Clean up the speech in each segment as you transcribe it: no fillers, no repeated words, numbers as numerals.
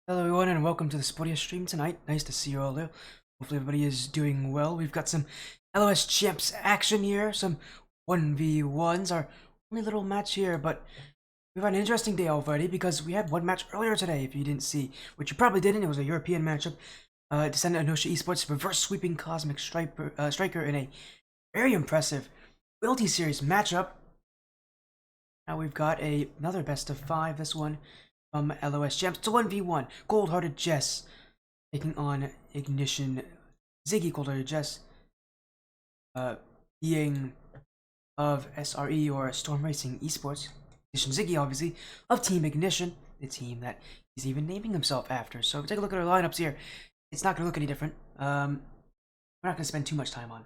Hello everyone and welcome to the Sportiest stream tonight. Nice to see you all there. Hopefully everybody is doing well. We've got some LOS Champs action here, some 1v1s, our only little match here, but we've had an interesting day already because we had one match earlier today, if you didn't see, which you probably didn't. It was a European matchup. Descendant Anosha Esports reverse sweeping Cosmic Striker in a very impressive Loyalty Series matchup. Now we've got another best of 5, this one. LOS Champs. It's a 1v1. CxldHeartedJess taking on Ignition Ziggy. CxldHeartedJess being of SRE or Storm Racing Esports. Ignition Ziggy, obviously, of Team Ignition, the team that he's even naming himself after. So if we take a look at our lineups here, it's not going to look any different. We're not going to spend too much time on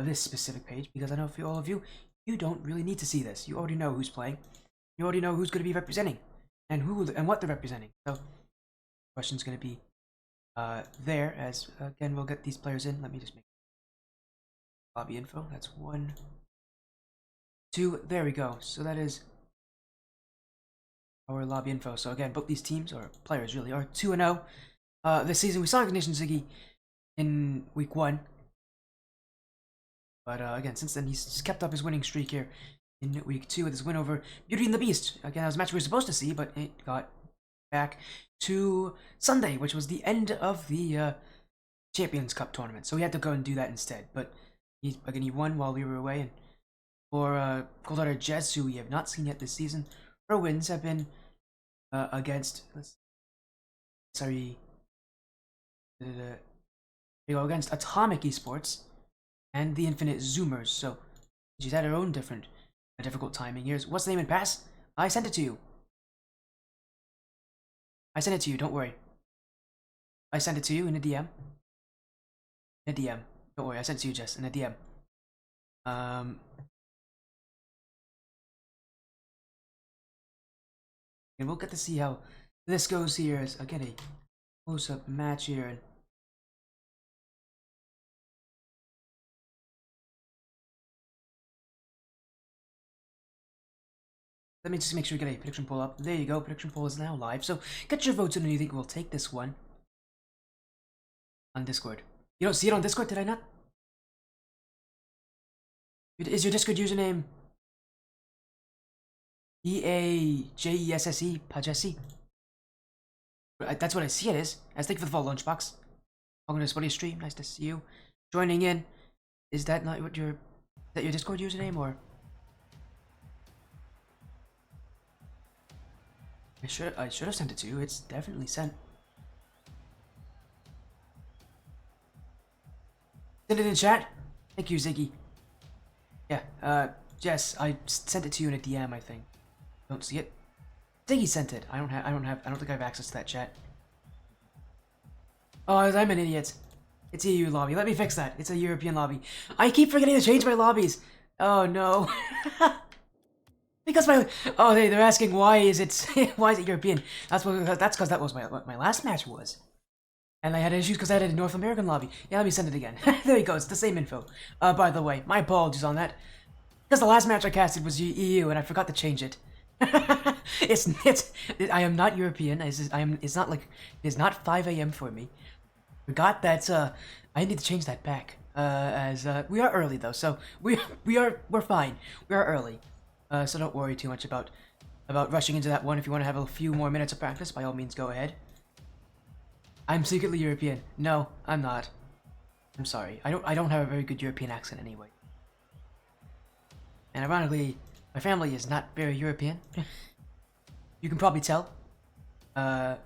this specific page because I know for all of you, you don't really need to see this. You already know who's playing. You already know who's going to be representing. And who and what they're representing. So, the question's going to be there as, again, we'll get these players in. Let me just make lobby info. That's 1, 2, there we go. So that is our lobby info. So again, both these teams, or players really, are 2-0 this season. We saw Ignition Ziggy in week 1. But again, since then, he's just kept up his winning streak here in week 2 with his win over Beauty and the Beast. Again, that was a match we were supposed to see, but it got back to Sunday, which was the end of the Champions Cup tournament. So we had to go and do that instead. But he won while we were away. And for CxldHeartedJess, who we have not seen yet this season, her wins have been against against Atomic Esports and the Infinite Zoomers. So she's had her own difficult timing. Here's what's the name and pass? I sent it to you. I sent it to you, don't worry. I sent it to you in a DM. In a DM. Don't worry, I sent it to you, Jess, in a DM. And we'll get to see how this goes here as, again, a close-up match here. And let me just make sure we get a prediction poll up. There you go, prediction poll is now live. So get your votes in and you think we'll take this one on Discord. You don't see it on Discord, did I not? Is your Discord username EAJESSE Pajesse? That's what I see it is. As thank you for the follow, Lunchbox. Welcome to the Sporty stream. Nice to see you joining in. Is that not what your Discord username, or? I should have sent it to you. It's definitely sent. Send it in chat. Thank you, Ziggy. Yeah, Jess, I sent it to you in a DM, I think. Don't see it. Ziggy sent it. I don't think I have access to that chat. Oh, I'm an idiot. It's a EU lobby. Let me fix that. It's a European lobby. I keep forgetting to change my lobbies. Oh no. Because they're asking why is it European? That's because that was what my last match was, and I had issues because I had a North American lobby. Yeah, let me send it again. There you go. It's the same info. By the way, my apologies on that, because the last match I casted was EU and I forgot to change it. I am not European. It's not 5 a.m. for me. Forgot that. I need to change that back. As we are early though, so we're fine. We are early. So don't worry too much about rushing into that one. If you want to have a few more minutes of practice, by all means, go ahead. I'm secretly European. No, I'm not. I'm sorry. I don't have a very good European accent anyway. And ironically, my family is not very European. You can probably tell. But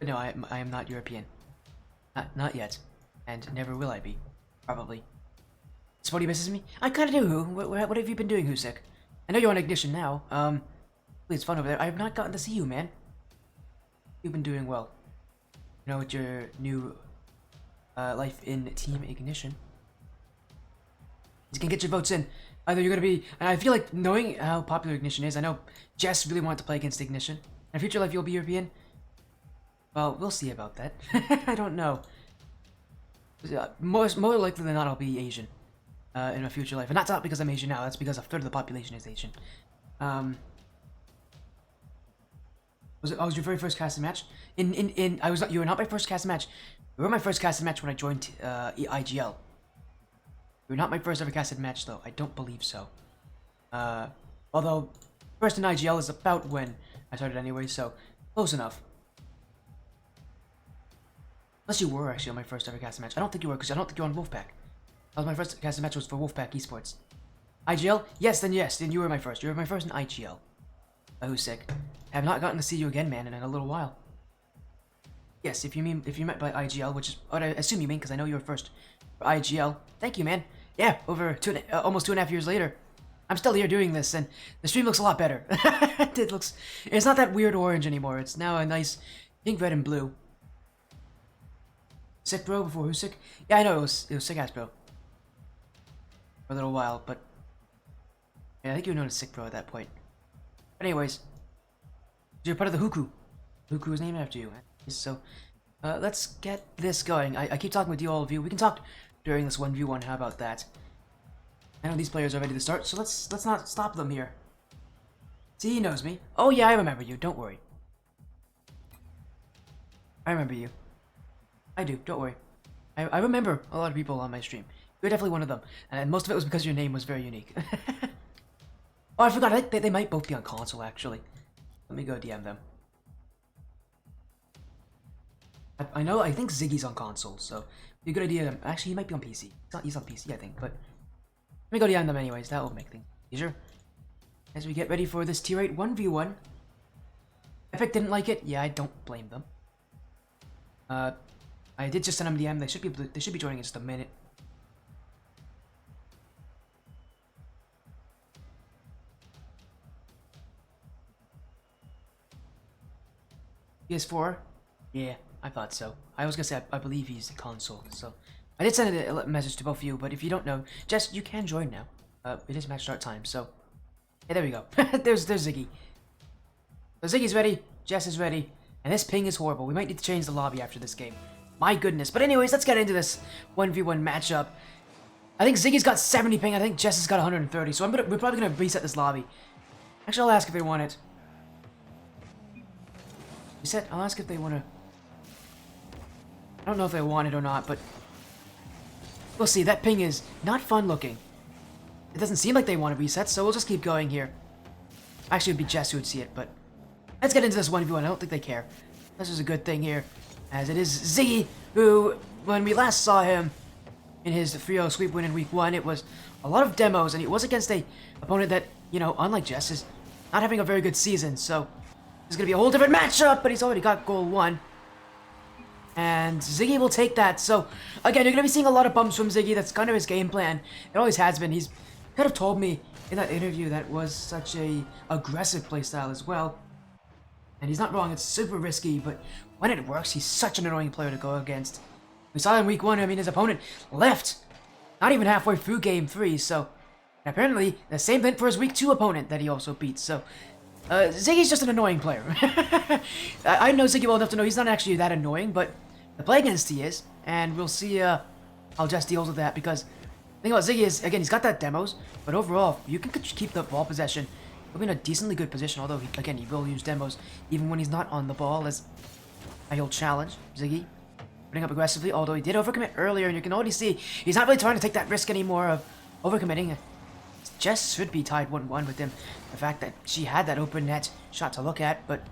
no, I am not European. Not yet, and never will I be. Probably. Sporty misses me? I kinda do, what have you been doing, Husik? I know you're on Ignition now. It's fun over there. I have not gotten to see you, man. You've been doing well. You know, with your new life in Team Ignition. You can get your votes in. Either you're gonna be, and I feel like knowing how popular Ignition is, I know Jess really wanted to play against Ignition. In future life, you'll be European. Well, we'll see about that. I don't know. More likely than not, I'll be Asian. In a future life. And that's not because I'm Asian now, that's because a third of the population is Asian. I was your very first casted match. I was not. You were not my first casted match. You were my first casted match when I joined IGL. You were not my first ever casted match, though. I don't believe so. Although first in IGL is about when I started anyway, so close enough. Unless you were actually on my first ever casted match. I don't think you were, because I don't think you're on Wolfpack. That was my first casted match was for Wolfpack Esports. IGL? Yes, then you were my first. You were my first in IGL. Who's sick? I have not gotten to see you again, man, in a little while. Yes, if you meant by IGL, which is what I assume you mean, because I know you were first for IGL. Thank you, man. Yeah, over almost 2.5 years later, I'm still here doing this, and the stream looks a lot better. It's not that weird orange anymore. It's now a nice pink, red, and blue. Sick, bro. Before who's sick? Yeah, I know it was sick ass, bro. For a little while, but yeah, I think you were known as sick, bro, at that point. But anyways, you're part of the Huku. Huku is named after you. So, let's get this going. I keep talking with you, all of you. We can talk during this 1v1. How about that? I know these players are ready to start, so let's not stop them here. See, he knows me. Oh yeah, I remember you. Don't worry. I remember you. I do. Don't worry. I remember a lot of people on my stream. You're definitely one of them, and most of it was because your name was very unique. Oh, I forgot. I think they might both be on console, actually. Let me go DM them. I think Ziggy's on console, so it'd be a good idea. Actually, he might be on PC. He's on PC, I think, but let me go DM them anyways. That will make things easier. As we get ready for this tier 8 1v1. Epic didn't like it. Yeah, I don't blame them. I did just send them DM. They should be joining in just a minute. PS4? Yeah, I thought so. I was gonna say I believe he's the console, so I did send a message to both of you, but if you don't know, Jess, you can join now. It is match start time, so yeah, there we go. there's Ziggy. So Ziggy's ready, Jess is ready, and this ping is horrible. We might need to change the lobby after this game. My goodness. But anyways, let's get into this 1v1 matchup. I think Ziggy's got 70 ping. I think Jess has got 130. So we're probably gonna reset this lobby. Actually, I'll ask if they want it. Reset. I'll ask if they want to. I don't know if they want it or not, but we'll see. That ping is not fun looking. It doesn't seem like they want to reset, so we'll just keep going here. Actually, it would be Jess who would see it, but let's get into this 1v1. I don't think they care. This is a good thing here, as it is Ziggy, who, when we last saw him in his 3-0 sweep win in week 1, it was a lot of demos, and it was against a opponent that, you know, unlike Jess, is not having a very good season, so it's going to be a whole different matchup, but he's already got goal 1. And Ziggy will take that. So, again, you're going to be seeing a lot of bumps from Ziggy. That's kind of his game plan. It always has been. He's kind of told me in that interview that was such a aggressive playstyle as well. And he's not wrong. It's super risky, but when it works, he's such an annoying player to go against. We saw in week 1, I mean, his opponent left not even halfway through game 3. So, apparently, the same thing for his week 2 opponent that he also beat. So, Ziggy's just an annoying player. I know Ziggy well enough to know he's not actually that annoying, but the play against he is, and we'll see how Jess deals with that, because the thing about Ziggy is, again, he's got that demos, but overall, you can keep the ball possession. He'll be in a decently good position, although, again, he will use demos, even when he's not on the ball, as he'll challenge Ziggy, putting up aggressively, although he did overcommit earlier, and you can already see he's not really trying to take that risk anymore of overcommitting. Jess should be tied 1-1 with him. The fact that she had that open net shot to look at, but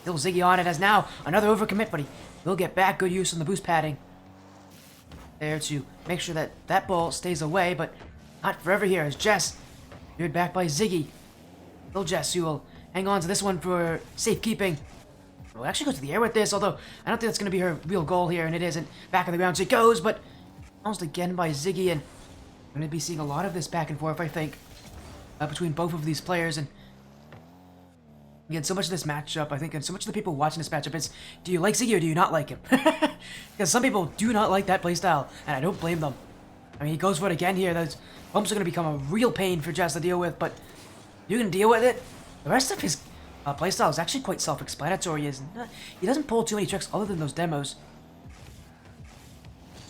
still Ziggy on it as now another overcommit, but he will get back. Good use on the boost padding there to make sure that that ball stays away, but not forever here as Jess veered back by Ziggy. Still Jess who will hang on to this one for safekeeping. We'll actually go to the air with this, although I don't think that's going to be her real goal here, and it isn't. Back on the ground she goes, but almost again by Ziggy, and I'm going to be seeing a lot of this back and forth, I think, between both of these players. And again, so much of this matchup, I think, and so much of the people watching this matchup is, do you like Ziggy or do you not like him? Because some people do not like that playstyle, and I don't blame them. I mean, he goes for it again here. Those bumps are going to become a real pain for Jess to deal with, but you can deal with it. The rest of his playstyle is actually quite self-explanatory. He doesn't pull too many tricks other than those demos.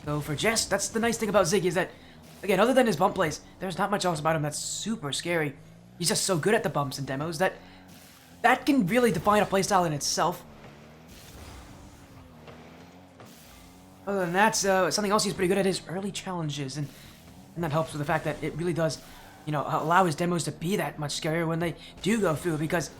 So for Jess, that's the nice thing about Ziggy, is that, again, other than his bump plays, there's not much else about him that's super scary. He's just so good at the bumps and demos that that can really define a playstyle in itself. Other than that, something else he's pretty good at is early challenges, and that helps with the fact that it really does, you know, allow his demos to be that much scarier when they do go through, because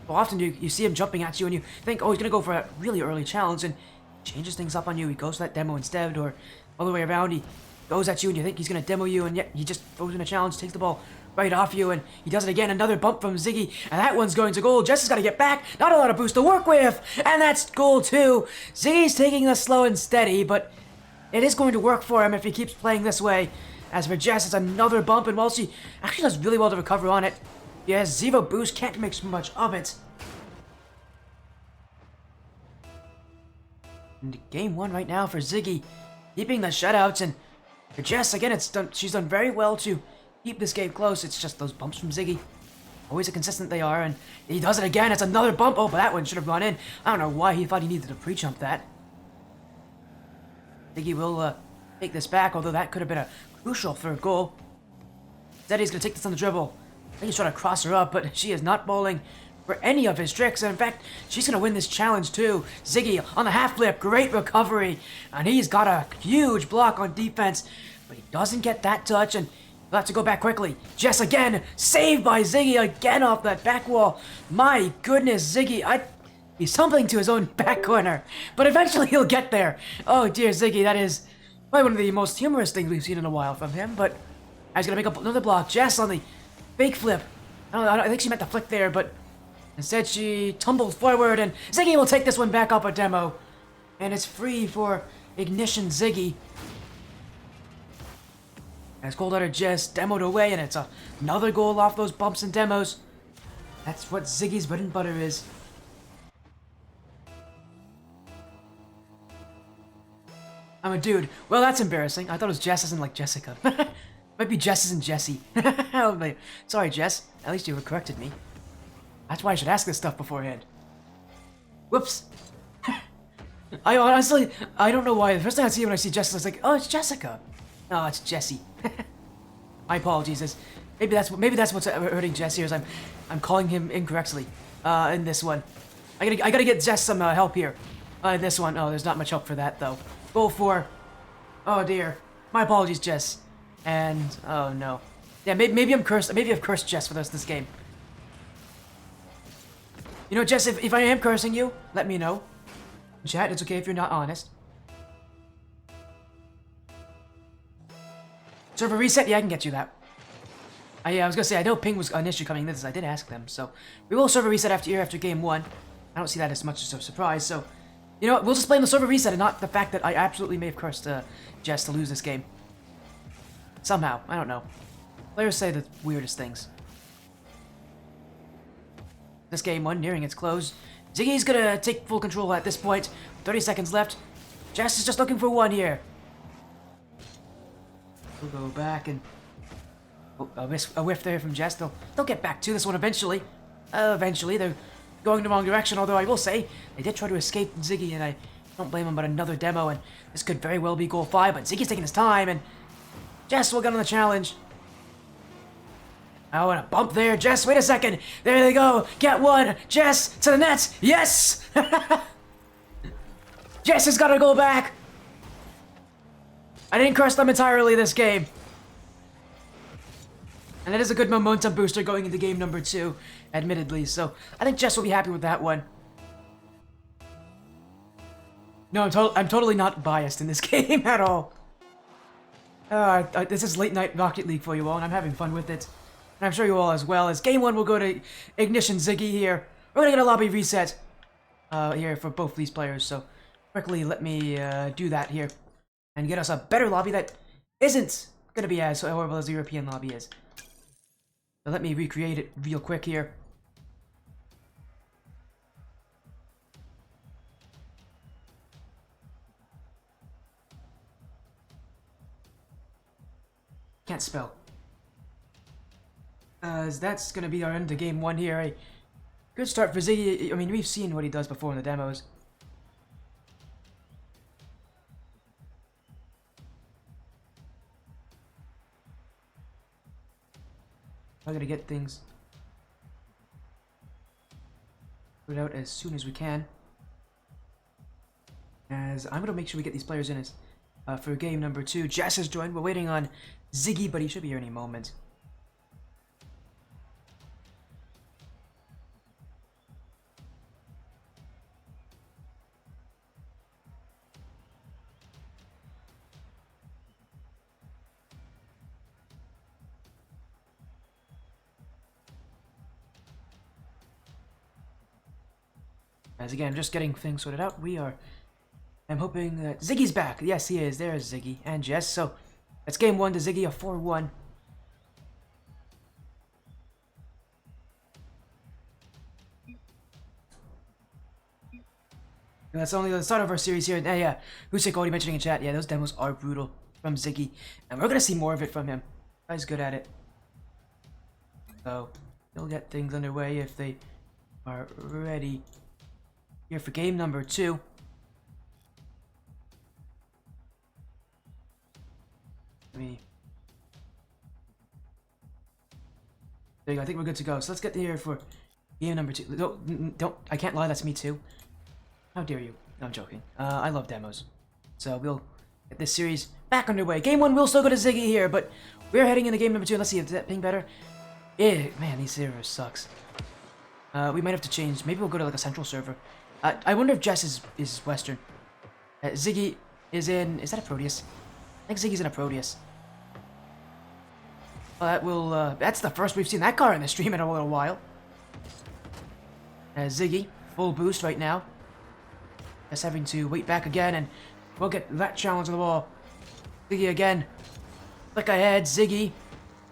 well, often you see him jumping at you and you think, oh, he's gonna go for a really early challenge, and changes things up on you. He goes for that demo instead, or all the way around, he goes at you and you think he's gonna demo you, and yet he just throws in a challenge, takes the ball right off you, and he does it again. Another bump from Ziggy, and that one's going to goal. Jess has got to get back. Not a lot of boost to work with, and that's goal too. Ziggy's taking this slow and steady, but it is going to work for him if he keeps playing this way. As for Jess, it's another bump, and while she actually does really well to recover on it, he has zero boost, can't make much of it. And game one right now for Ziggy, keeping the shutouts, and for Jess, again, she's done very well to keep this game close. It's just those bumps from Ziggy. Always how consistent they are, and he does it again. It's another bump. Oh, but that one should have gone in. I don't know why he thought he needed to pre-jump that. Ziggy will take this back, although that could have been a crucial third goal. Instead, he's going to take this on the dribble. I think he's trying to cross her up, but she is not bowling for any of his tricks. And in fact, she's going to win this challenge too. Ziggy on the half flip. Great recovery. And he's got a huge block on defense, but he doesn't get that touch, and he'll have to go back quickly. Jess again, saved by Ziggy again off that back wall. My goodness, Ziggy, he's tumbling to his own back corner, but eventually he'll get there. Oh dear, Ziggy, that is probably one of the most humorous things we've seen in a while from him, but he's gonna make up another block. Jess on the fake flip. I think she meant to flick there, but instead she tumbled forward, and Ziggy will take this one back up a demo, and it's free for Ignition Ziggy. As CxldHeartedJess demoed away, and it's another goal off those bumps and demos. That's what Ziggy's bread and butter is. I'm a dude. Well, that's embarrassing. I thought it was Jess as in like Jessica. Might be Jess as in Jessie. Oh, sorry, Jess. At least you corrected me. That's why I should ask this stuff beforehand. Whoops. I honestly, I don't know why. The first thing I see when I see Jess, I was like, oh, it's Jessica. No, it's Jessie. My apologies. Maybe that's what's hurting Jess here. Is I'm calling him incorrectly in this one. I gotta get Jess some help here. In this one, oh, there's not much help for that though. Goal for. Oh dear. My apologies, Jess. And oh no. Yeah, maybe I'm cursed. Maybe I've cursed Jess for this game. You know, Jess, if I am cursing you, let me know. Chat, it's okay if you're not honest. Server reset? Yeah, I can get you that. I was gonna say, I know ping was an issue coming into this. I did ask them, so we will server reset after game one. I don't see that as much as a surprise, so you know what? We'll just blame the server reset and not the fact that I absolutely may have cursed Jess to lose this game. Somehow, I don't know. Players say the weirdest things. This game one nearing its close. Ziggy's gonna take full control at this point. 30 seconds left. Jess is just looking for one here. We'll go back and a whiff there from Jess. They'll get back to this one eventually. Eventually, they're going the wrong direction. Although I will say they did try to escape Ziggy, and I don't blame them. But another demo, and this could very well be goal 5. But Ziggy's taking his time, and Jess will get on the challenge. Oh, and a bump there. Jess, wait a second. There they go. Get one. Jess to the nets. Yes. Jess has got to go back. I didn't curse them entirely this game. And that is a good momentum booster going into game number 2, admittedly. So I think Jess will be happy with that one. No, I'm totally not biased in this game at all. This is late night Rocket League for you all, and I'm having fun with it. And I'm sure you all as well. As game 1 will go to Ignition Ziggy here. We're gonna get a lobby reset here for both these players. So quickly let me do that here. And get us a better lobby that isn't going to be as horrible as the European lobby is. So let me recreate it real quick here. Can't spell. As that's going to be our end of game 1 here. A good start for Ziggy. I mean, we've seen what he does before in the demos. I'm gonna get things. put it out as soon as we can. As I'm gonna make sure we get these players in as for game number 2. Jess has joined. We're waiting on Ziggy, but he should be here any moment. As again, just getting things sorted out. I'm hoping that Ziggy's back. Yes, he is. There's Ziggy and Jess. So that's game 1 to Ziggy, a 4-1. That's only the start of our series here. Yeah, Husik already mentioning in chat. Yeah, those demos are brutal from Ziggy, and we're gonna see more of it from him. Guy's good at it. So he'll get things underway if they are ready. Here for game number 2. There you go. I think we're good to go. So let's get here for game number 2. Don't. I can't lie. That's me too. How dare you? No, I'm joking. I love demos. So we'll get this series back underway. Game 1 will still go to Ziggy here, but we're heading into game number 2. Let's see if that being better. Yeah, man, these servers sucks. We might have to change. Maybe we'll go to like a central server. I wonder if Jess is Western. Ziggy is in. Is that a Proteus? I think Ziggy's in a Proteus. Well, that will. That's the first we've seen that car in the stream in a little while. Ziggy, full boost right now. Just having to wait back again, and we'll get that challenge on the wall. Ziggy again. Flick ahead, Ziggy.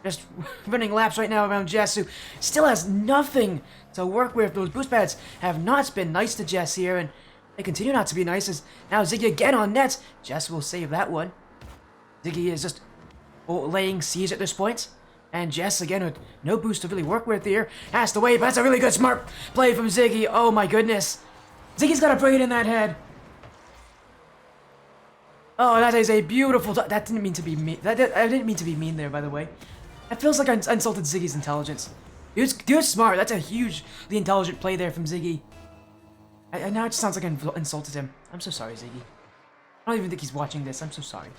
Just running laps right now around Jess, who still has nothing to work with. Those boost pads have not been nice to Jess here, and they continue not to be nice as now Ziggy again on net. Jess will save that one. Ziggy is just laying siege at this point. And Jess, again, with no boost to really work with here, has to wait, but that's a really good smart play from Ziggy. Oh my goodness. Ziggy's got a braid in that head. Oh, that is a beautiful... That didn't mean to be mean. I didn't mean to be mean there, by the way. That feels like I insulted Ziggy's intelligence. Dude's smart. That's a hugely intelligent play there from Ziggy. And now it just sounds like I insulted him. I'm so sorry, Ziggy. I don't even think he's watching this. I'm so sorry.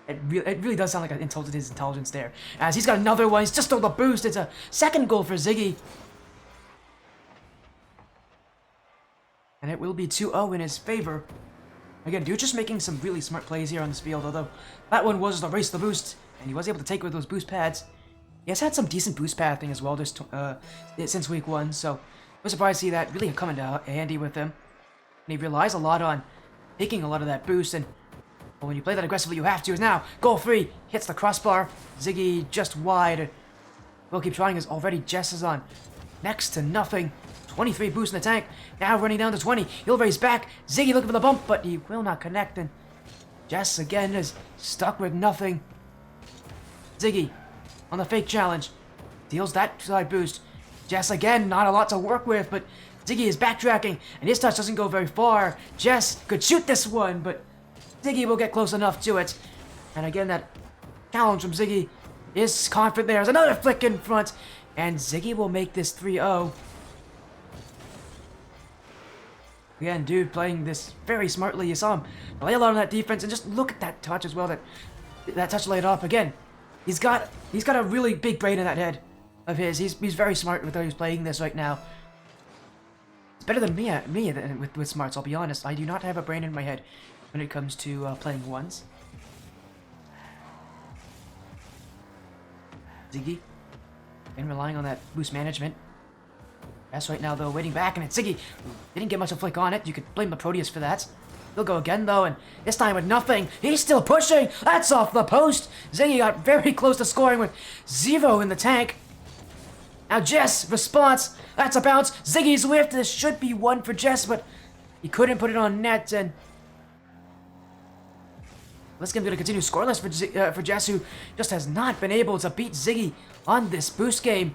It really does sound like I insulted his intelligence there. As he's got another one. He's just stole the boost. It's a second goal for Ziggy. And it will be 2-0 in his favor. Again, dude just making some really smart plays here on this field, although that one was the race the boost, and he was able to take with those boost pads. He has had some decent boost pathing as well since week 1, so I'm surprised to see that really coming to handy with him. And he relies a lot on taking a lot of that boost, and when you play that aggressively, you have to. Is now goal 3, hits the crossbar. Ziggy just wide. We'll keep trying as already Jess is on next to nothing. 23 boost in the tank, now running down to 20. He'll race back. Ziggy looking for the bump, but he will not connect. And Jess again is stuck with nothing. Ziggy on the fake challenge deals that side boost. Jess again, not a lot to work with, but Ziggy is backtracking, and his touch doesn't go very far. Jess could shoot this one, but Ziggy will get close enough to it. And again, that challenge from Ziggy is confident. There's another flick in front, and Ziggy will make this 3-0. Again, dude playing this very smartly. You saw him lay a lot on that defense, and just look at that touch as well. That touch laid off again. He's got a really big brain in that head of his. He's very smart with how he's playing this right now. It's better than me with smarts. I'll be honest. I do not have a brain in my head when it comes to playing ones. Ziggy, and relying on that boost management. That's right now, though, waiting back, and it's Ziggy. Didn't get much of a flick on it. You could blame the Proteus for that. He'll go again, though, and this time with nothing. He's still pushing. That's off the post. Ziggy got very close to scoring with 0 in the tank. Now Jess, response. That's a bounce. Ziggy's whiffed. This should be 1 for Jess, but he couldn't put it on net, and this game's going to continue scoreless for Jess, who just has not been able to beat Ziggy on this boost game.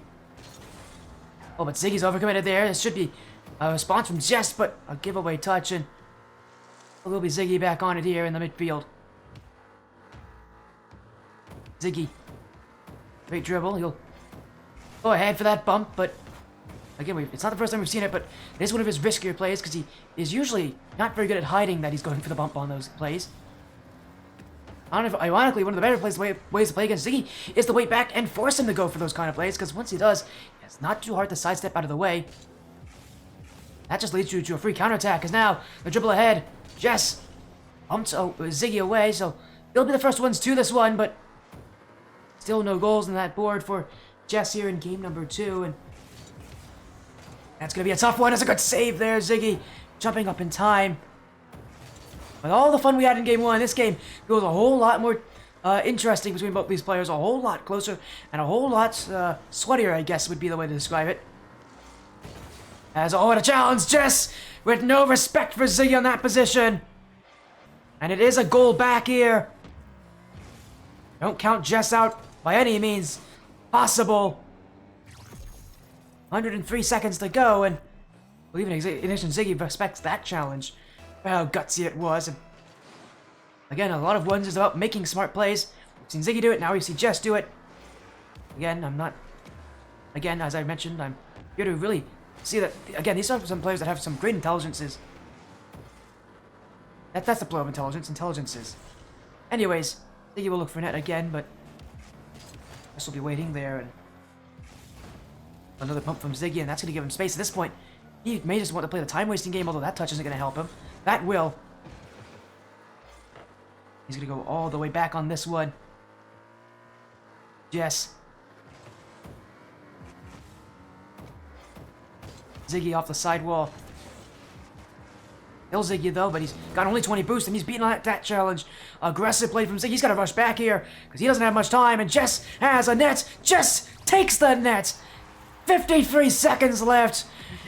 Oh, but Ziggy's overcommitted there. This should be a response from Jess, but a giveaway touch, and it will be Ziggy back on it here in the midfield. Ziggy. Great dribble. He'll go ahead for that bump, but Again, it's not the first time we've seen it, but it is one of his riskier plays because he is usually not very good at hiding that he's going for the bump on those plays. I don't know if, ironically, one of the better ways to play against Ziggy is to wait back and force him to go for those kind of plays, because once he does, it's not too hard to sidestep out of the way. That just leads you to a free counterattack, because now the dribble ahead. Jess bumped Ziggy away, so they'll be the first ones to this one, but still no goals on that board for Jess here in game number 2, and that's going to be a tough one. It's a good save there, Ziggy jumping up in time. With all the fun we had in game 1, this game feels a whole lot more interesting between both these players, a whole lot closer, and a whole lot sweatier, I guess would be the way to describe it. As what a challenge, Jess, with no respect for Ziggy on that position. And it is a goal back here. Don't count Jess out by any means possible. 103 seconds to go, and well, even Ignition Ziggy respects that challenge. How gutsy it was. And again, a lot of ones is about making smart plays. We've seen Ziggy do it, now we see Jess do it. Again, as I mentioned, I'm here to really see that, again, these are some players that have some great intelligences. That's the plural of intelligences. Anyways, Ziggy will look for net again, but Jess will be waiting there, and another pump from Ziggy, and that's going to give him space at this point. He may just want to play the time-wasting game, although that touch isn't going to help him. That will. He's going to go all the way back on this one. Jess. Ziggy off the sidewall. Kill Ziggy though, but he's got only 20 boost, and he's beating that challenge. Aggressive play from Ziggy. He's got to rush back here because he doesn't have much time, and Jess has a net. Jess takes the net. 53 seconds left,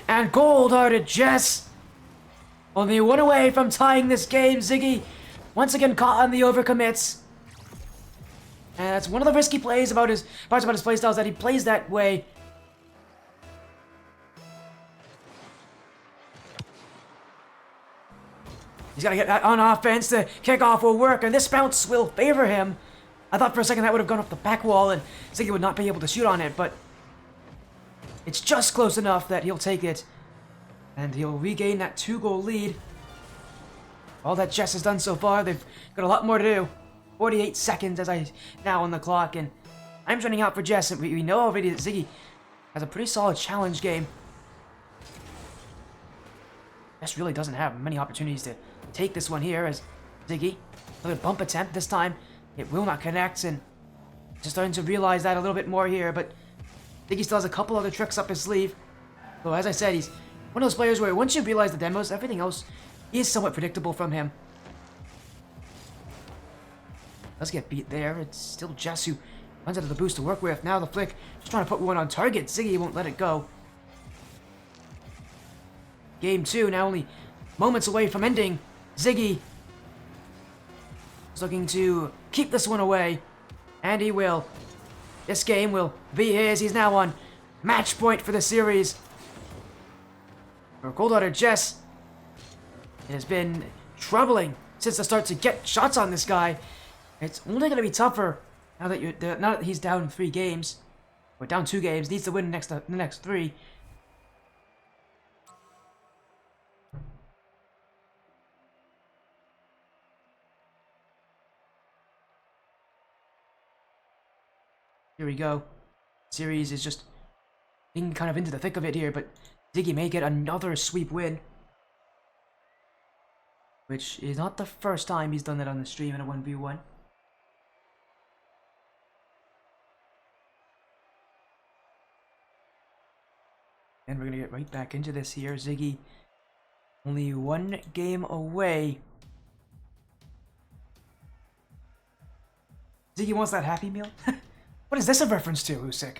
and CxldHeartedJess only one away from tying this game. Ziggy once again caught on the overcommits. And that's one of the risky plays about his playstyle, is that he plays that way. He's got to get that on offense. The kickoff will work, and this bounce will favor him. I thought for a second that would have gone off the back wall, and Ziggy would not be able to shoot on it, but it's just close enough that he'll take it, and he'll regain that 2-goal lead. All that Jess has done so far, they've got a lot more to do. 48 seconds now on the clock, and time's running out for Jess, and we know already that Ziggy has a pretty solid challenge game. Jess really doesn't have many opportunities to take this one here, as Ziggy, another bump attempt this time. It will not connect, and just starting to realize that a little bit more here, but Ziggy still has a couple other tricks up his sleeve. So as I said, he's one of those players where once you realize the demos, everything else is somewhat predictable from him. Does get beat there. It's still Jess who runs out of the boost to work with. Now the flick, just trying to put one on target. Ziggy won't let it go. Game 2 now only moments away from ending. Ziggy is looking to keep this one away, and he will. This game will be his. He's now on match point for the series. For CxldHeartedJess, it has been troubling since the start to get shots on this guy. It's only going to be tougher now that he's down 3 games, or down 2 games. Needs to win the next 3. Here we go. Series is just being kind of into the thick of it here, but Ziggy may get another sweep win, which is not the first time he's done that on the stream in a 1v1. And we're gonna get right back into this here. Ziggy only 1 game away. Ziggy wants that Happy Meal? What is this a reference to, Usyk?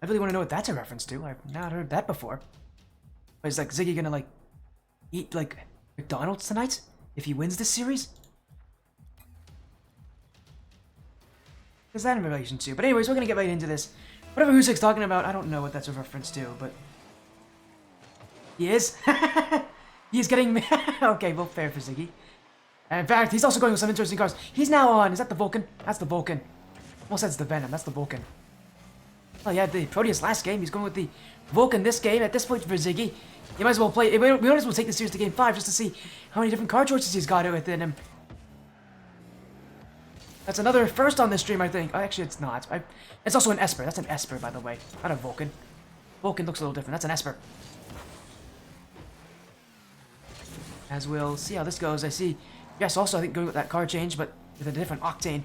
I really want to know what that's a reference to. I've not heard that before. But is like Ziggy gonna like eat like McDonald's tonight if he wins this series? Is that in relation to? But anyways, we're gonna get right into this. Whatever Usyk's talking about, I don't know what that's a reference to, but he is. He's getting me. Okay, well, fair for Ziggy. And in fact, he's also going with some interesting cards. He's now on. Is that the Vulcan? That's the Vulcan. Almost said it's the Venom. That's the Vulcan. Oh yeah, the Proteus last game. He's going with the Vulcan this game. At this point for Ziggy, you might as well play. We might as well take this series to game 5 just to see how many different card choices he's got within him. That's another first on this stream, I think. Oh, actually, it's not. It's also an Esper. That's an Esper, by the way, not a Vulcan. Vulcan looks a little different. That's an Esper. As we'll see how this goes. I see. Yes, also I think going with that card change, but with a different octane.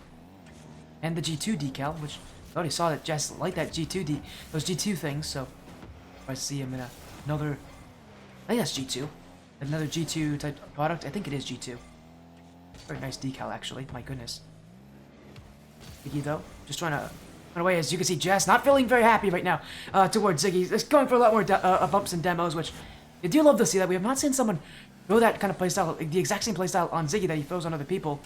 And the G2 decal, which I already saw that Jess liked that those G2 things, so if I see him in another, I think that's G2. Another G2 type product. I think it is G2. Very nice decal, actually. My goodness. Ziggy, though, just trying to run away. As you can see, Jess not feeling very happy right now towards Ziggy. He's going for a lot more bumps and demos, which I do love to see that. We have not seen someone throw that kind of playstyle, the exact same playstyle on Ziggy that he throws on other people.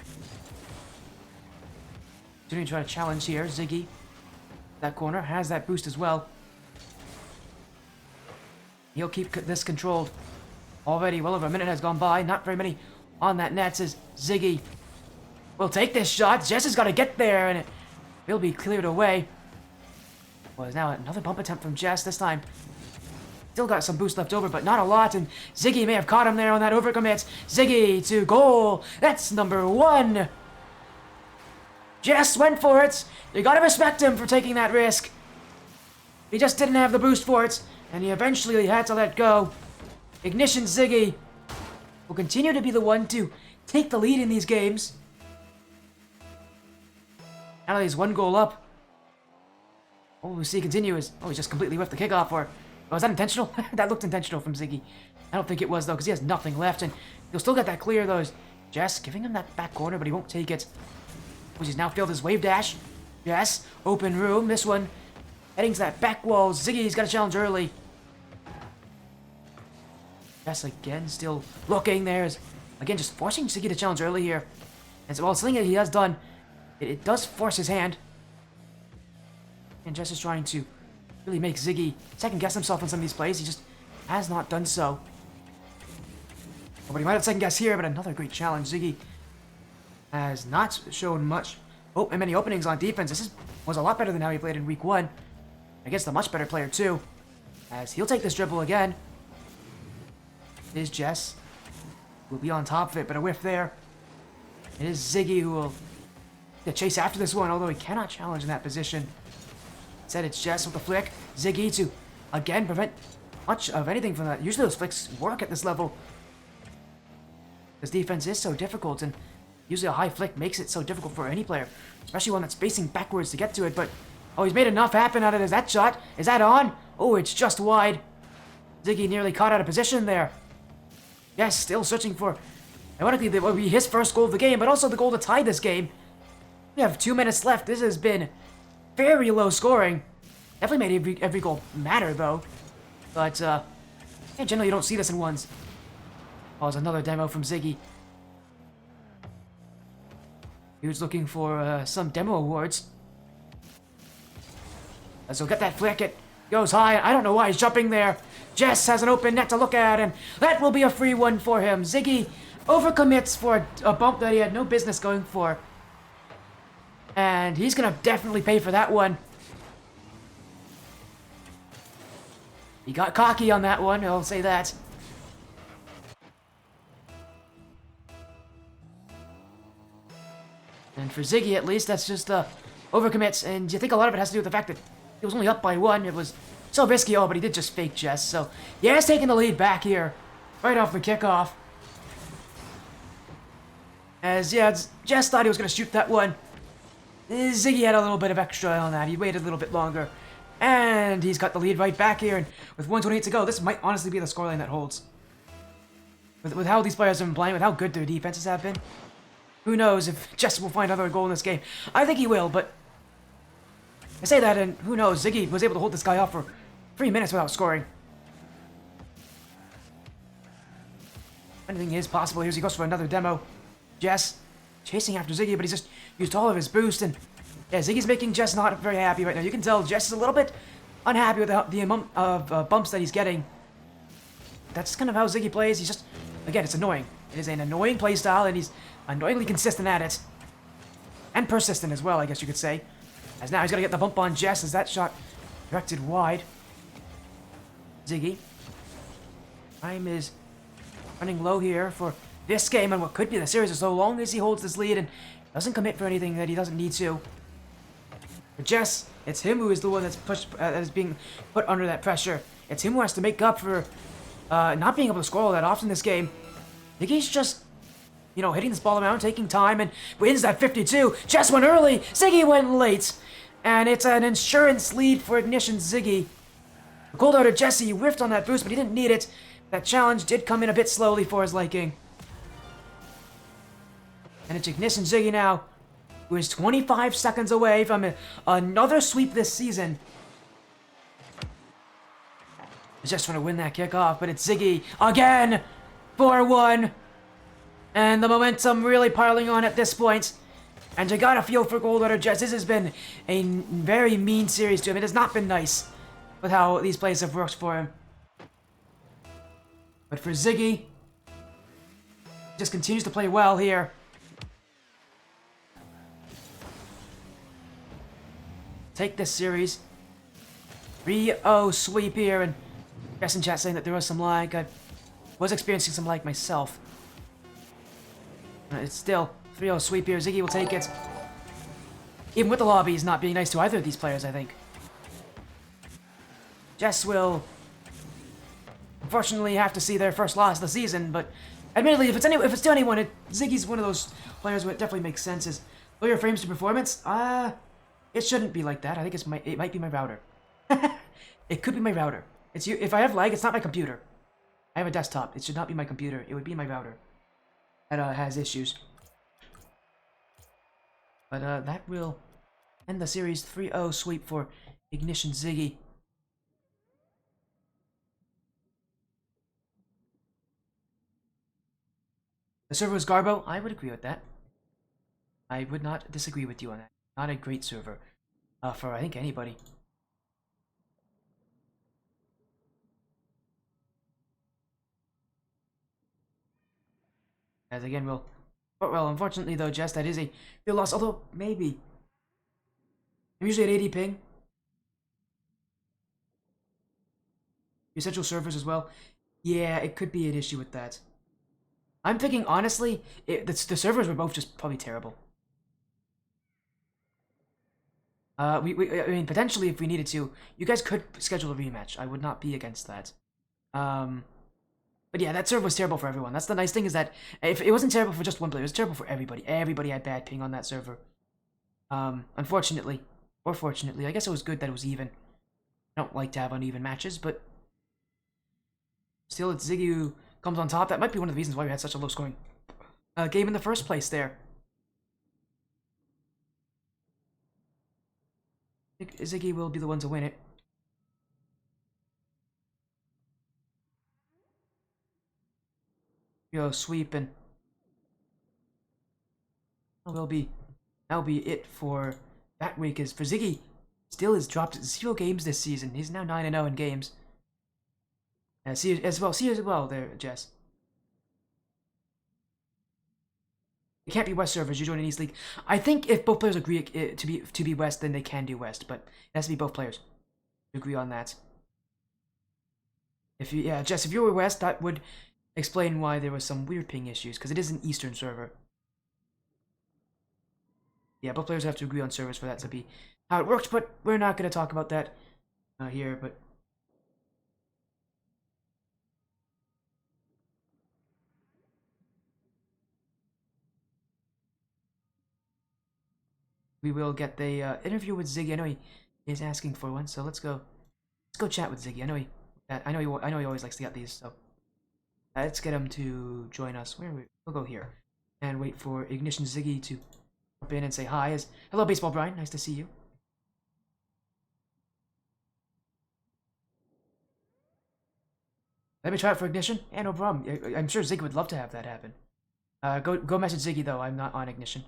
Continuing to try to challenge here. Ziggy, that corner, has that boost as well. He'll keep this controlled. Already, well over a minute has gone by. Not very many on that net. Says Ziggy will take this shot. Jess has got to get there, and it will be cleared away. Well, now another bump attempt from Jess this time. Still got some boost left over, but not a lot, and Ziggy may have caught him there on that overcommit. Ziggy to goal. That's number 1. Jess went for it. You gotta respect him for taking that risk. He just didn't have the boost for it, and he eventually had to let go. Ignition Ziggy will continue to be the one to take the lead in these games. Now he's 1 goal up. Oh, we see continues. Oh, he's just completely whiffed the kickoff for. Oh, was that intentional? That looked intentional from Ziggy. I don't think it was, though, because he has nothing left, and he'll still get that clear, though. Jess giving him that back corner, but he won't take it. Which he's now failed his wave dash. Yes, open room. This one heading to that back wall. Ziggy's got a challenge early. Jess again, still looking there. Again, just forcing Ziggy to challenge early here. And so, well, something that he has done, it does force his hand. And Jess is trying to really make Ziggy second guess himself on some of these plays. He just has not done so. But he might have second guess here, but another great challenge. Ziggy has not shown much many openings on defense. This was a lot better than how he played in week 1 against a much better player too. As he'll take this dribble again. It is Jess who will be on top of it, but a whiff there. It is Ziggy who will chase after this one, although he cannot challenge in that position. Instead, it's Jess with the flick. Ziggy to again prevent much of anything from that. Usually those flicks work at this level. This defense is so difficult, and usually a high flick makes it so difficult for any player, especially one that's facing backwards to get to it, but oh, he's made enough happen out of it. That shot, is that on? Oh, it's just wide. Ziggy nearly caught out of position there. Yes, still searching for, ironically, that will be his first goal of the game, but also the goal to tie this game. We have 2 minutes left. This has been very low scoring. Definitely made every goal matter, though. But, yeah, generally you don't see this in ones. Oh, there's another demo from Ziggy. He was looking for some demo awards. So get that flick. It goes high. I don't know why he's jumping there. Jess has an open net to look at, and that will be a free one for him. Ziggy overcommits for a bump that he had no business going for. And he's going to definitely pay for that one. He got cocky on that one, I'll say that. And for Ziggy, at least, that's just overcommits. And you think a lot of it has to do with the fact that he was only up by 1. It was so risky. Oh, but he did just fake Jess. So, yeah, he's taking the lead back here. Right off the kickoff. As, yeah, Jess thought he was going to shoot that one. Ziggy had a little bit of extra on that. He waited a little bit longer. And he's got the lead right back here. And with 1:28 to go, this might honestly be the scoreline that holds. With how these players have been playing, with how good their defenses have been. Who knows if Jess will find another goal in this game. I think he will, but I say that, and who knows, Ziggy was able to hold this guy off for 3 minutes without scoring. Anything is possible here as he goes for another demo. Jess chasing after Ziggy, but he's just used all of his boost, and yeah, Ziggy's making Jess not very happy right now. You can tell Jess is a little bit unhappy with the amount of bumps that he's getting. That's kind of how Ziggy plays. He's just, again, it's annoying. It is an annoying playstyle, and he's annoyingly consistent at it. And persistent as well, I guess you could say. As now he's got to get the bump on Jess as that shot directed wide. Ziggy. Time is running low here for this game and what could be the series, as so long as he holds this lead and doesn't commit for anything that he doesn't need to. For Jess, it's him who is the one that's that is being put under that pressure. It's him who has to make up for not being able to score all that often this game. Ziggy's just, you know, hitting this ball around, taking time, and wins that 52. Jess went early, Ziggy went late. And it's an insurance lead for Ignition Ziggy. CxldHeartedJess, Jesse whiffed on that boost, but he didn't need it. That challenge did come in a bit slowly for his liking. And it's Ignition Ziggy now, who is 25 seconds away from another sweep this season. Just trying to win that kickoff, but it's Ziggy again! 4-1. And the momentum really piling on at this point. And you gotta feel for CxldHeartedJess. This has been a very mean series to him. It has not been nice with how these plays have worked for him. But for Ziggy, just continues to play well here. Take this series. 3-0 sweep here, and guess in chat saying that there was some lag. I was experiencing some lag myself. It's still 3-0 sweep here. Ziggy will take it. Even with the lobbies not being nice to either of these players, I think. Jess will unfortunately have to see their first loss of the season, but admittedly, if it's to anyone, Ziggy's one of those players where it definitely makes sense. Is lower frames to performance? It shouldn't be like that. I think it might be my router. It could be my router. It's you. If I have lag, it's not my computer. I have a desktop. It should not be my computer. It would be my router that has issues. But that will end the series 3-0 sweep for Ignition Ziggy. The server was Garbo. I would agree with that. I would not disagree with you on that. Not a great server for, I think, anybody. As again, well, unfortunately though, Jess, that is a real loss. Although maybe I'm usually at 80 ping. Essential servers as well. Yeah, it could be an issue with that. I'm thinking honestly, the servers were both just probably terrible. I mean, potentially if we needed to, you guys could schedule a rematch. I would not be against that. But yeah, that server was terrible for everyone. That's the nice thing, is that if it wasn't terrible for just one player, it was terrible for everybody. Everybody had bad ping on that server. Unfortunately, or fortunately, I guess it was good that it was even. I don't like to have uneven matches, but still, it's Ziggy who comes on top. That might be one of the reasons why we had such a low scoring game in the first place there. I think Ziggy will be the one to win it. Go sweep, and that'll be it for that week. Is for Ziggy, still has dropped 0 games this season. He's now 9-0 in games. See you as well there, Jess. It can't be West servers. You join an East League. I think if both players agree to be West, then they can do West. But it has to be both players to agree on that. Jess, if you were West, that would explain why there was some weird ping issues, because it is an Eastern server. Yeah, both players have to agree on servers for that to be how it works, but we're not going to talk about that here, but we will get the interview with Ziggy. I know he is asking for one, so let's go chat with Ziggy. I know he always likes to get these, so let's get him to join us. We'll go here and wait for Ignition Ziggy to jump in and say hi. Hello, Baseball Brian. Nice to see you. Let me try it for Ignition. Yeah, no problem. I'm sure Ziggy would love to have that happen. Go message Ziggy though. I'm not on Ignition.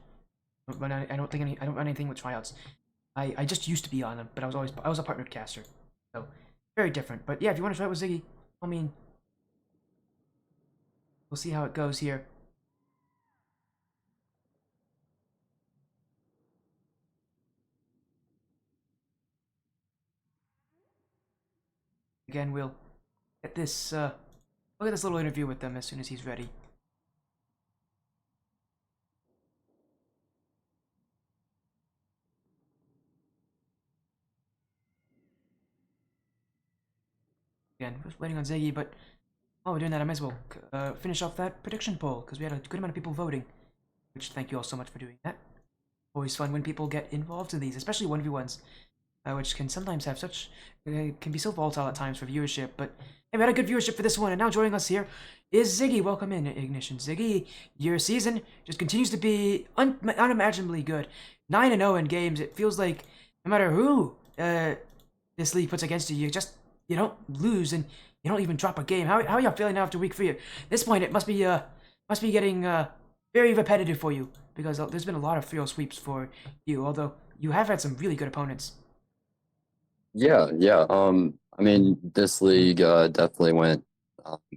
I don't run anything with tryouts. I just used to be on them, but I was a partnered caster, so very different. But yeah, if you want to try it with Ziggy, I mean, we'll see how it goes here. again, we'll get this little interview with them as soon as he's ready. Again, just waiting on Ziggy, but while we're doing that, I might as well finish off that prediction poll, because we had a good amount of people voting, which thank you all so much for doing that. Always fun when people get involved in these, especially 1v1s, which can sometimes have can be so volatile at times for viewership, but hey, we had a good viewership for this one, and now joining us here is Ziggy. Welcome in, Ignition. Ziggy, your season just continues to be unimaginably good. 9-0 in games. It feels like no matter who this league puts against you, you don't lose, and you don't even drop a game. How are you feeling now after week 3? At this point, it must be getting very repetitive for you, because there's been a lot of 3-0 sweeps for you, although you have had some really good opponents. Yeah. I mean, this league definitely went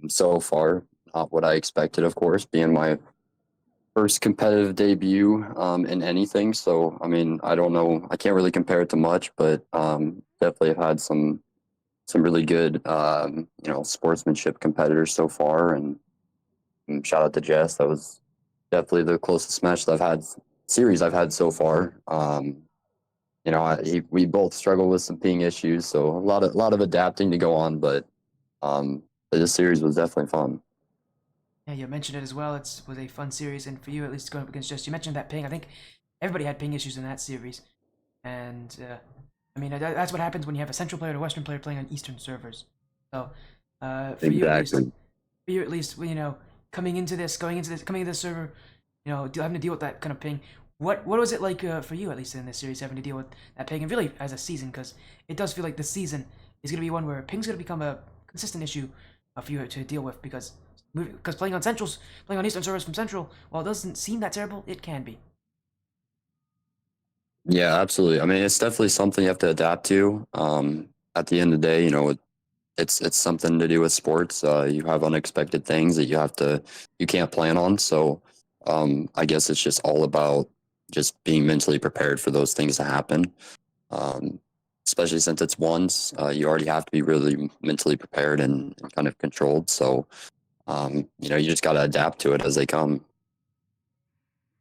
so far. Not what I expected, of course, being my first competitive debut in anything. So, I mean, I don't know. I can't really compare it to much, but definitely have had some really good, sportsmanship competitors so far. And shout out to Jess. That was definitely the closest match that I've had so far. We both struggle with some ping issues, so a lot of adapting to go on, but this series was definitely fun. Yeah, you mentioned it as well. It was a fun series, and for you, at least going up against Jess, you mentioned that ping. I think everybody had ping issues in that series, and I mean that's what happens when you have a Central player and a Western player playing on Eastern servers. So for you at least, Exactly. coming into this server, having to deal with that kind of ping. What was it like for you, at least in this series, having to deal with that ping, and really as a season, because it does feel like this season is going to be one where ping's going to become a consistent issue for you to deal with, because playing on Eastern servers from Central, while it doesn't seem that terrible, it can be. Yeah, absolutely. I mean, it's definitely something you have to adapt to. At the end of the day, it's something to do with sports. You have unexpected things that you can't plan on. So, I guess it's just all about just being mentally prepared for those things to happen. Um, Especially since it's ones, you already have to be really mentally prepared and kind of controlled. So, you just got to adapt to it as they come.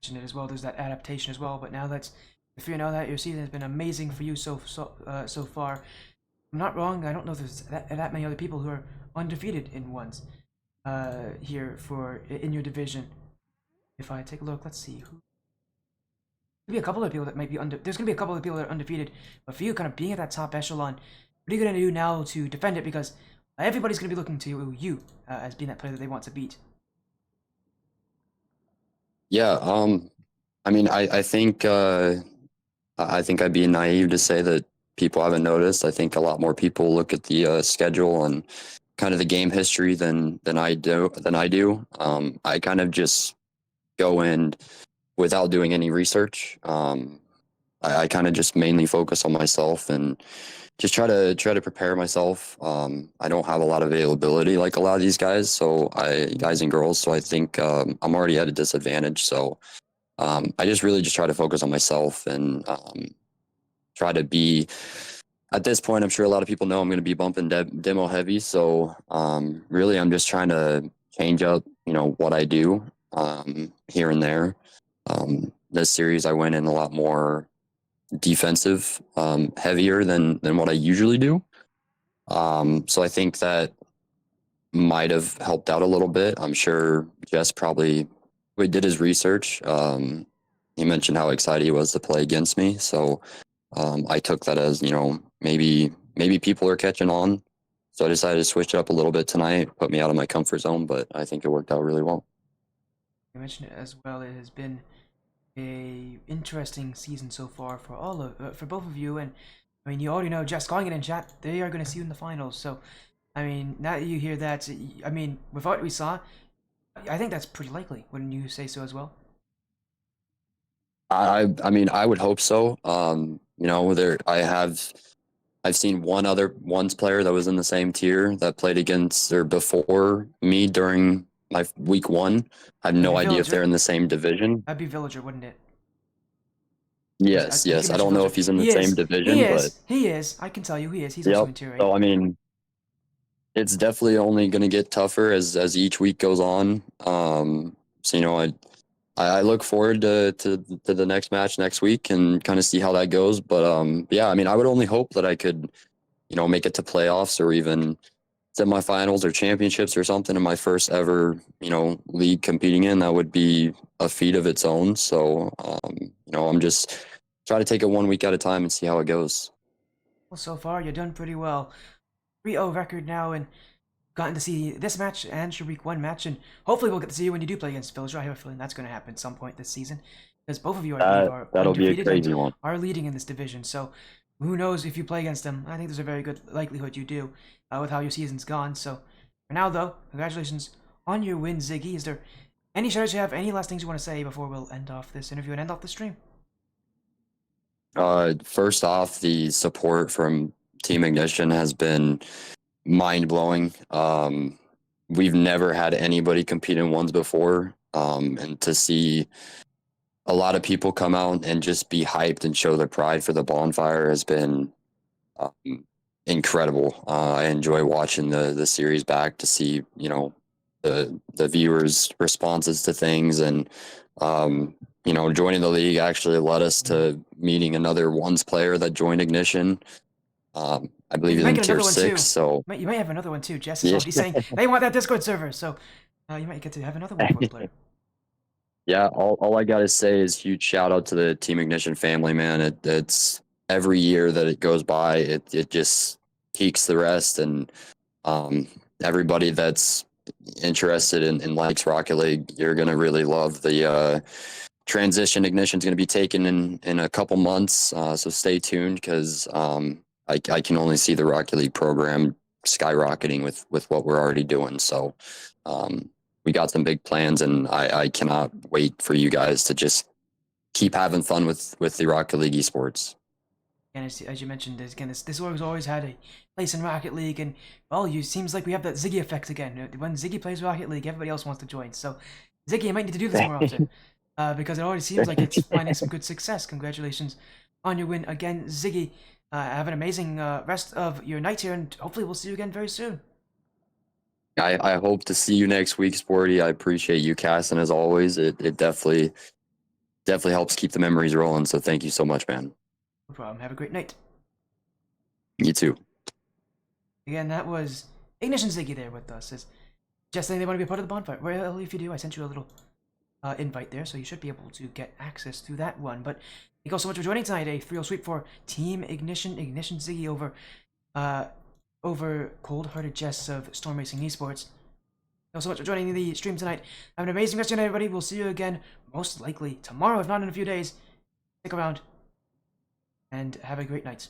It as well. There's that adaptation as well. But now if you know that your season has been amazing for you so far. I'm not wrong. I don't know if there's that many other people who are undefeated in ones here in your division. If I take a look, let's see who. Maybe a couple of people that might be There's gonna be a couple of people that are undefeated, but for you, kind of being at that top echelon, what are you gonna do now to defend it? Because everybody's gonna be looking to you as being that player that they want to beat. Yeah. I mean, I think I'd be naive to say that people haven't noticed. I think a lot more people look at the schedule and kind of the game history than I do. I kind of just go in without doing any research. I kind of just mainly focus on myself and just try to prepare myself. I don't have a lot of availability like a lot of these guys and girls. So I think I'm already at a disadvantage. So I just really just try to focus on myself and try to be. At this point, I'm sure a lot of people know I'm going to be bumping demo heavy. So really, I'm just trying to change up, what I do here and there. This series, I went in a lot more defensive, heavier than what I usually do. So I think that might have helped out a little bit. I'm sure Jess probably did his research. He mentioned how excited he was to play against me. So I took that as, maybe people are catching on. So I decided to switch it up a little bit tonight, put me out of my comfort zone, but I think it worked out really well. You mentioned it as well. It has been a interesting season so far for both of you, and I mean, you already know, just calling it in chat, they are going to see you in the finals. So I mean, now that you hear that, I mean, with what we saw, I think that's pretty likely. Wouldn't you say so as well? I mean, I would hope so. I've seen one other ones player that was in the same tier that played against or before me during my week 1. I have no Maybe idea if they're Villager. in the same division. That'd be Villager, wouldn't it? Yes, I think you yes. I mentioned don't know Villager. if he's in the He same is. He division, but is. He is. I can tell you, he is. He's also yep. in tier 8. So I mean, It's definitely only going to get tougher as each week goes on. So I look forward to the next match next week and kind of see how that goes. But yeah, I mean, I would only hope that I could make it to playoffs or even semifinals or championships or something in my first ever league competing in. That would be a feat of its own. So I'm just try to take it 1 week at a time and see how it goes. Well, so far you're doing pretty well. 3-0 record now, and gotten to see this match and your week 1 match, and hopefully we'll get to see you when you do play against Villager. I have a feeling that's going to happen at some point this season, because both of you, I believe, are That'll be a undefeated and crazy one. are leading in this division. So who knows if you play against them? I think there's a very good likelihood you do, with how your season's gone. So for now, though, congratulations on your win, Ziggy. Is there any shoutouts you have? Any last things you want to say before we'll end off this interview and end off the stream? First off, the support from Team Ignition has been mind blowing. We've never had anybody compete in ones before, and to see a lot of people come out and just be hyped and show their pride for the bonfire has been um, incredible. I enjoy watching the series back to see the viewers' responses to things, and joining the league actually led us to meeting another ones player that joined Ignition. I believe You he's might in get tier another one too. 6, so You might have another one too. Jess is yeah. already saying they want that Discord server, so you might get to have another one for player. Yeah, all I gotta say is huge shout out to the Team Ignition family, man. It's every year that it goes by, it just peaks the rest, and um, everybody that's interested in likes Rocket League, you're gonna really love the transition Ignition's gonna be taken in a couple months. So stay tuned because I can only see the Rocket League program skyrocketing with what we're already doing. So um, we got some big plans, and I cannot wait for you guys to just keep having fun with the Rocket League esports. And as you mentioned, again, this org's always had a place in Rocket League, and well, you seems like we have that Ziggy effect again. When Ziggy plays Rocket League, everybody else wants to join. So, Ziggy, you might need to do this more often, because it already seems like it's finding some good success. Congratulations on your win again, Ziggy. Have an amazing rest of your night here, and hopefully we'll see you again very soon. I hope to see you next week, Sporty. I appreciate you casting as always. It definitely helps keep the memories rolling. So thank you so much, man. No problem. Have a great night. You too. Again, that was Ignition Ziggy there with us. Is just saying they want to be a part of the bonfire. Well, if you do, I sent you a little invite there, so you should be able to get access to that one. But thank you all so much for joining tonight. A 3-0 sweep for Team Ignition. Ignition Ziggy over CxldHeartedJess of Storm Racing Esports. Thank you all so much for joining the stream tonight. Have an amazing rest of your night, everybody. We'll see you again, most likely tomorrow, if not in a few days. Stick around, and have a great night.